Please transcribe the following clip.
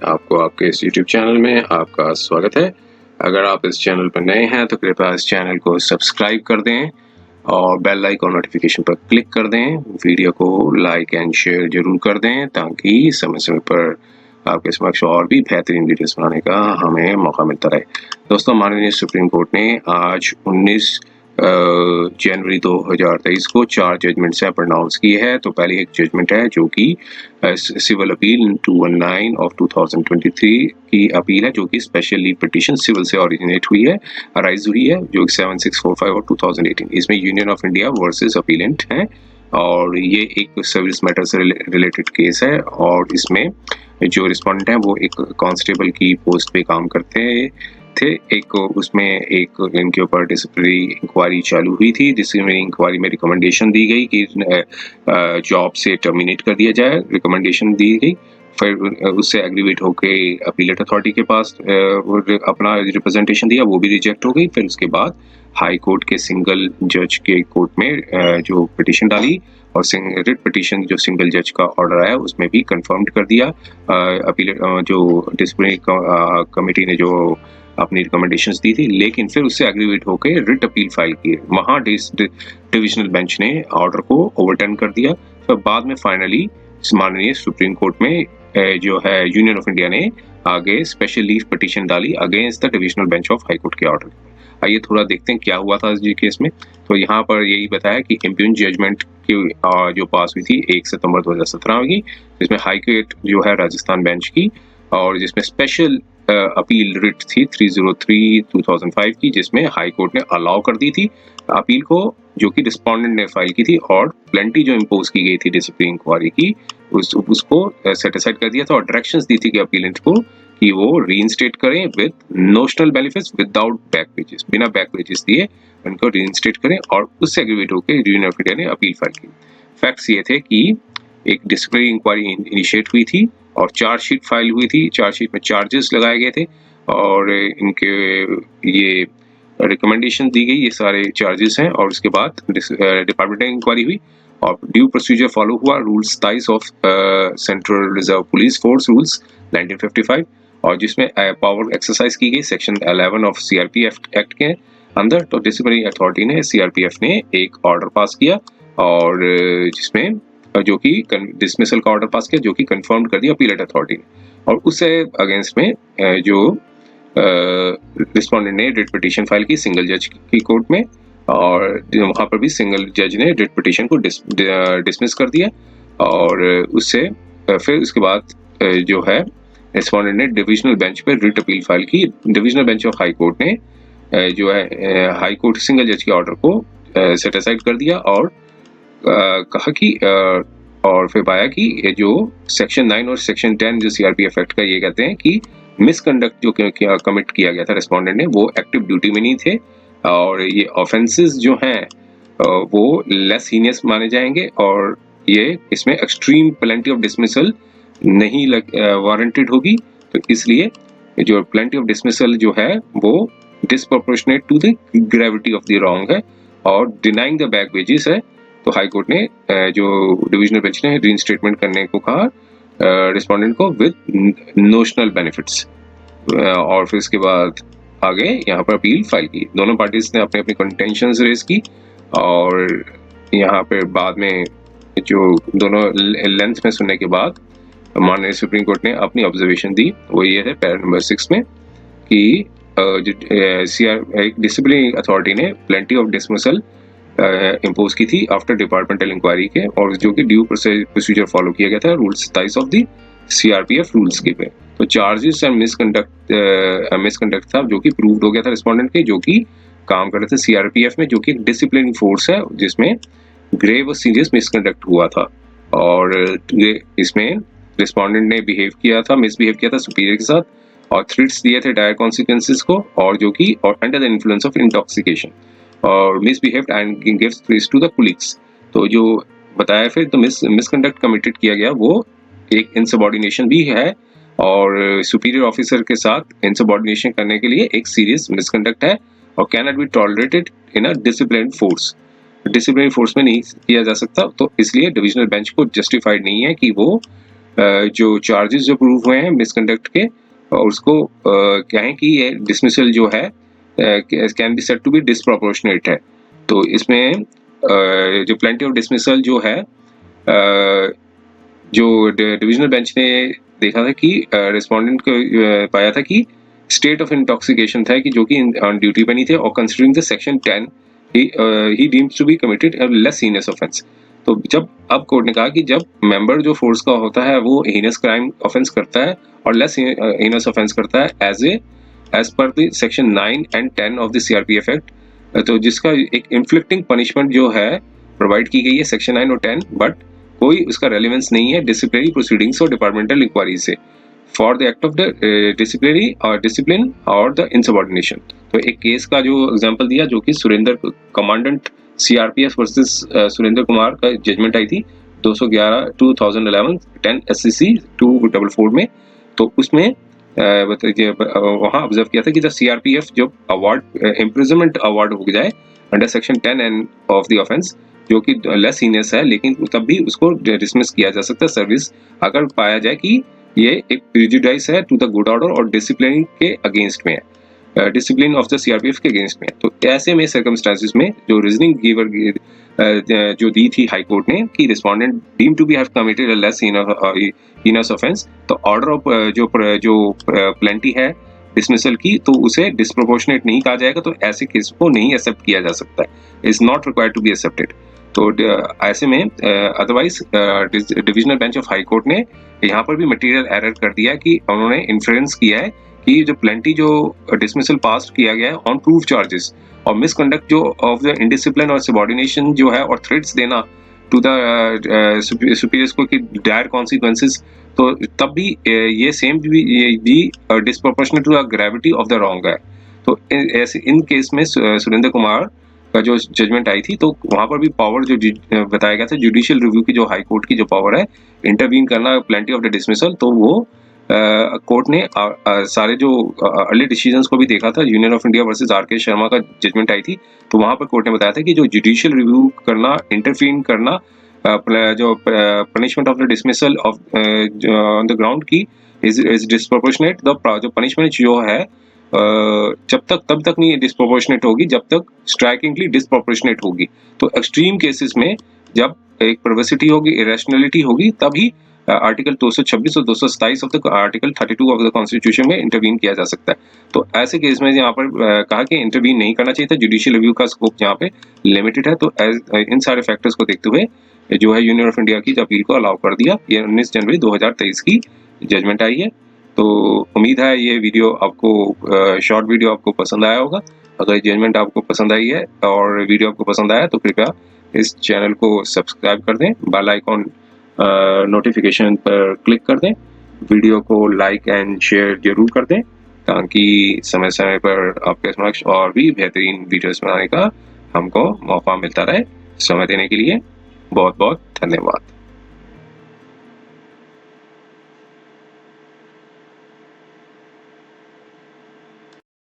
आपको आपके इस YouTube चैनल में आपका स्वागत है। अगर आप इस चैनल पर नए हैं तो कृपया इस चैनल को सब्सक्राइब कर दें और बेल आइकन नोटिफिकेशन पर क्लिक कर दें। वीडियो को लाइक एंड शेयर ज़रूर कर दें ताकि समय-समय पर आपके समक्ष और भी बेहतरीन वीडियोस बनाने का हमें मौका मिलता रहे। दोस्तों, माननीय सुप्रीम कोर्ट ने आज 19 जनवरी 2023 को 4 जजमेंट्स है प्रोनाउंस की है। तो पहली एक जजमेंट है जो कि सिविल अपील 219 ऑफ 2023 की अपील है, जो कि स्पेशल लीव पिटीशन सिविल से ओरिजिनेट हुई है, अराइज हुई है, जो 7645 और 2018। इसमें union of India versus appellate है और ये एक सर्विस मैटर से रिलेटेड केस है। और इसमें जो रिस्पोंडेंट है वो एक कांस्टेबल की पोस्ट पे काम करते थे। एक उसमें एक इनके ऊपर डिसिप्लिनरी इंक्वायरी चालू हुई थी। डिसिप्लिनरी इंक्वायरी में रिकमेंडेशन दी गई कि जॉब से टर्मिनेट कर दिया जाए, रिकमेंडेशन दी गई। फिर उससे एग्रीवेट होके अपीलेट अथॉरिटी के पास अपना रिप्रेजेंटेशन दिया, वो भी रिजेक्ट हो गई। फिर उसके बाद हाई कोर्ट के सिंगल जज के कोर्ट में जो पिटीशन डाली और रिट पिटीशन जो सिंगल जज का ऑर्डर आया उसमें भी कंफर्म्ड कर दिया। अपीलेट जो डिसिप्लिनरी कमेटी ने जो अपनी रिकमेंडेशंस दी थी, लेकिन फिर उससे एग्रीवेट होकर रिट अपील फाइल की। वहां डिविजनल बेंच ने ऑर्डर को ओवरटर्न कर दिया। फिर बाद में फाइनली माननीय सुप्रीम कोर्ट में जो है यूनियन ऑफ इंडिया ने आगे स्पेशल लीव पिटीशन डाली against the divisional bench of high court के ऑर्डर। आइए थोड़ा देखते हैं क्या हुआ था इस केस में। तो यहाँ पर यही बताया कि इम्प्यून जजमेंट की जो पास हुई थी 1 सितंबर 2017 की, जिसमें हाई कोर्ट जो है राजस्थान बेंच की, और जिसमें स्पेशल अपील रिट थी 303/2005 की, जिसमें हाई कोर्ट ने अलाउ कर दी थी अपील को, जो कि रिस्पोंडेंट ने फाइल की थी, और प्लेंटी जो इम्पोज की गई थी डिसिप्लिन इंक्वायरी की उसको सेट असाइड कर दिया था और डायरेक्शंस दी थी कि अपीलेंट को कि वो रीइंस्टेट करें with notional benefits without back wages, बिना बैक वेजेस दिए उनको रीइंस्टेट करें। और उससे एग्रीवेट होकर यूनियन ऑफ इंडिया ने अपील फाइल की। फैक्ट्स ये थे कि एक डिसिप्लिनरी इंक्वायरी इनिशिएट हुई थी और चार्जशीट फाइल हुई थी। चार्जशीट में चार्जेस लगाए गए थे और इनके ये रिकमेंडेशन दी गई, ये सारे चार्जेस हैं। और उसके बाद डिपार्टमेंटल इंक्वायरी हुई और ड्यू प्रोसीजर फॉलो हुआ, rules 27 of central reserve police force rules 1955, और जिसमें पावर एक्सरसाइज की गई सेक्शन 11 ऑफ सीआरपीएफ एक्ट के अंदर। तो डिसिप्लिनरी अथॉरिटी ने, सीआरपीएफ ने एक ऑर्डर पास किया और जिसमें जो कि डिसमिसल का ऑर्डर पास किया, जो कि कंफर्म कर दिया अपीलेट अथॉरिटी ने। और उससे अगेंस्ट में जो रिस्पोंडेंट ने रिट पिटीशन फाइल की सिंगल जज की कोर्ट में, और वहां पर भी सिंगल जज ने रिट पिटीशन को डिसमिस कर दिया। और उससे फिर उसके बाद जो है रिस्पोंडेंट ने डिविजनल बेंच पर रिट अपील फाइल की। Divisional bench of high court ने जो है हाई कोर्ट सिंगल जज के ऑर्डर को सेट असाइड कर दिया और कहा कि और फिर पाया कि ये जो सेक्शन 9 और सेक्शन 10 जो सीआरपीएफ एक्ट का, ये कहते हैं कि मिसकंडक्ट जो कमिट किया गया था रिस्पोंडेंट ने, वो एक्टिव ड्यूटी में नहीं थे और ये ऑफेंसेस जो हैं वो लेस हीनियस माने जाएंगे और ये इसमें एक्सट्रीम पेनल्टी ऑफ डिसमिसल नहीं वारंटेड होगी। तो इसलिए जो पेनल्टी ऑफ डिसमिसल जो है वो disproportionate to the gravity of the wrong है और डिनाइंग द बैक वेजेस है। तो हाई कोर्ट ने जो डिविजनल बेंच ने रीइंस्टेटमेंट करने को कहा रिस्पोंडेंट को विद नोशनल बेनिफिट्स। और फिर इसके बाद आगे यहाँ पर अपील फाइल की। दोनों पार्टीज ने अपने अपने कंटेंशंस रेज की और यहाँ पे बाद में जो दोनों लेंथ में सुनने के बाद माननीय सुप्रीम कोर्ट ने अपनी ऑब्जर्वेशन दी। वो ये है पैरा नंबर 6 में कि डिसिप्लिनरी अथॉरिटी ने प्लेंटी ऑफ डिसमिसल इम्पोज की थी आफ्टर डिपार्टमेंटल इंक्वायरी के, और जो कि ड्यू प्रोसीजर फॉलो किया गया था rules 27 of the CRPF rules के पे। तो चार्जेस एंड मिसकंडक्ट था जो कि प्रूव्ड हो गया था रिस्पोंडेंट के, जो कि काम कर रहे थे सीआरपीएफ में, जो कि एक डिसिप्लिन फोर्स है जिसमें ग्रेव और सीरियस मिसकंडक्ट हुआ था। और इसमें रिस्पोंडेंट ने मिसबिहेव किया था सुपीरियर के साथ और थ्रेट्स दिए थे डायर कॉन्सिक्वेंसेस को, और जो कि और under the influence of intoxication और misbehaved and gives threats to the colleagues. तो जो बताया फिर तो मिसकंडक्ट कमिटेड किया गया वो एक इनसबऑर्डिनेशन भी है और सुपीरियर ऑफिसर के साथ इनसबऑर्डिनेशन करने के लिए एक सीरियस मिसकंडक्ट है और can not be tolerated in a discipline force. Discipline force में नहीं किया जा सकता। तो इसलिए डिविजनल बेंच को जस्टिफाइड नहीं है कि वो जो चार्जेस जो प्रूव हुए हैं मिसकंडक्ट के, और उसको कहें कि ये डिसमिसल जो है can be said to be disproportionate है। तो इसमें जो प्लेंटी ऑफ डिसमिसल जो है, जो डिविजनल बेंच ने देखा था कि रिस्पोंडेंट को पाया था कि स्टेट ऑफ इंटॉक्सिकेशन था, कि जो कि ऑन ड्यूटी पे नहीं थे, और कंसीडरिंग द सेक्शन 10 ही deems to be committed a less heinous offence. तो जब अब कोर्ट ने कहा कि जब मेंबर जो फोर्स का होता है वो हीनस क्राइम ऑफेंस करता है और लेस हीनस ऑफेंस करता है as per the section 9 and 10 of the CRPF act, तो जिसका एक इन्फ्लिक्टिंग पनिशमेंट जो है प्रोवाइड की गई है सेक्शन 9 और 10, बट कोई उसका रेलिवेंस नहीं है डिसिप्लिनरी प्रोसीडिंग्स और डिपार्टमेंटल इंक्वायरी से for the act of the discipline और द इनसबऑर्डिनेशन। तो एक केस का जो एग्जांपल दिया जो कि Surendra commandant CRPF versus Surendra Kumar का जजमेंट आई थी 211 2011 10 SCC 244 में। तो उसमें वहां ऑब्जर्व किया था कि जब सीआरपीएफ जब अवार्ड इम्प्रिजनमेंट अवार्ड हो जाए under section 10 end of the offence, जो कि लेस हीनियस है, लेकिन तब भी उसको डिसमिस किया जा सकता है सर्विस अगर पाया जाए कि ये एक प्रेजुडिस है टू द गुड ऑर्डर और डिसिप्लिन के अगेंस्ट में है, डिसिप्लिन ऑफ द सीआरपीएफ के अगेंस्ट में। तो ऐसे में सर्कमस्टांसेस में जो रीजनिंग गिवर जो दी थी हाई कोर्ट ने कि respondent deem to be have committed a less heinous offence, तो ऑर्डर ऑफ जो प्लेंटी है डिसमिसल की, तो उसे डिस्प्रोपोर्शनेट नहीं कहा जाएगा, तो ऐसे केस को नहीं एक्सेप्ट किया जा सकता है, is not required to be accepted. तो ऐसे में otherwise divisional bench of high court ने यहाँ पर भी मटेरियल एरर कर दिया कि उन्होंने इन्फ्रेंस किया है कि जो प्लेंटी जो डिसमिसल पास किया गया है ऑन प्रूफ चार्जेस और मिसकंडक्ट जो ऑफ द इनडिसिप्लिन और सबऑर्डिनेशन जो है और थ्रेट्स देना टू द सुपीरियर्स को कि डायर कॉन्सिक्वेंसेस, तो तब भी ये सेम भी disproportionate to the gravity of the wrong है। तो ऐसे इन केस में सुरेंद्र कुमार का जो जजमेंट आई थी, तो वहां पर भी पावर जो बताया गया था जुडिशियल रिव्यू की जो हाई कोर्ट की जो पावर है इंटरवीन करना प्लेंटी ऑफ द डिसमिसल, तो वो कोर्ट ने सारे जो अर्ली डिसीजंस को भी देखा था। Union of India versus R K. Sharma का जजमेंट आई थी, तो वहां पर कोर्ट ने बताया था कि जो जुडिशियल रिव्यू करना, इंटरवीन करना जो punishment of the dismissal of on the ground की इज डिस्प्रोपोर्शनेट, द जो पनिशमेंट जो है तब तक नहीं डिस्प्रोपोर्शनेट होगी जब तक स्ट्राइकिंगली डिस्प्रोपोर्शनेट होगी। तो एक्सट्रीम केसेस में जब एक परवर्सिटी होगी, इरेशनलिटी होगी, तभी आर्टिकल 226 और 227 of the article 32 of the constitution में इंटरवीन किया जा सकता है। तो ऐसे केस में यहाँ पर कहा कि इंटरवीन नहीं करना चाहिए था, जुडिशियल रिव्यू का स्कोप यहाँ पे लिमिटेड है। तो इन सारे फैक्टर्स को देखते हुए जो है यूनियन ऑफ इंडिया की अपील को अलाउ कर दिया। ये 19 जनवरी 2023 की जजमेंट आई है। तो उम्मीद है ये वीडियो आपको शॉर्ट वीडियो आपको पसंद आया होगा। अगर जजमेंट आपको पसंद आई है और वीडियो आपको पसंद आया तो कृपया इस चैनल को सब्सक्राइब कर दें, बेल आइकॉन नोटिफिकेशन पर क्लिक कर दें, वीडियो को लाइक एंड शेयर जरूर कर दें ताकि समय समय पर आपके समक्ष और भी बेहतरीन वीडियोस बनाने का हमको मौका मिलता रहे। समय देने के लिए बहुत बहुत धन्यवाद।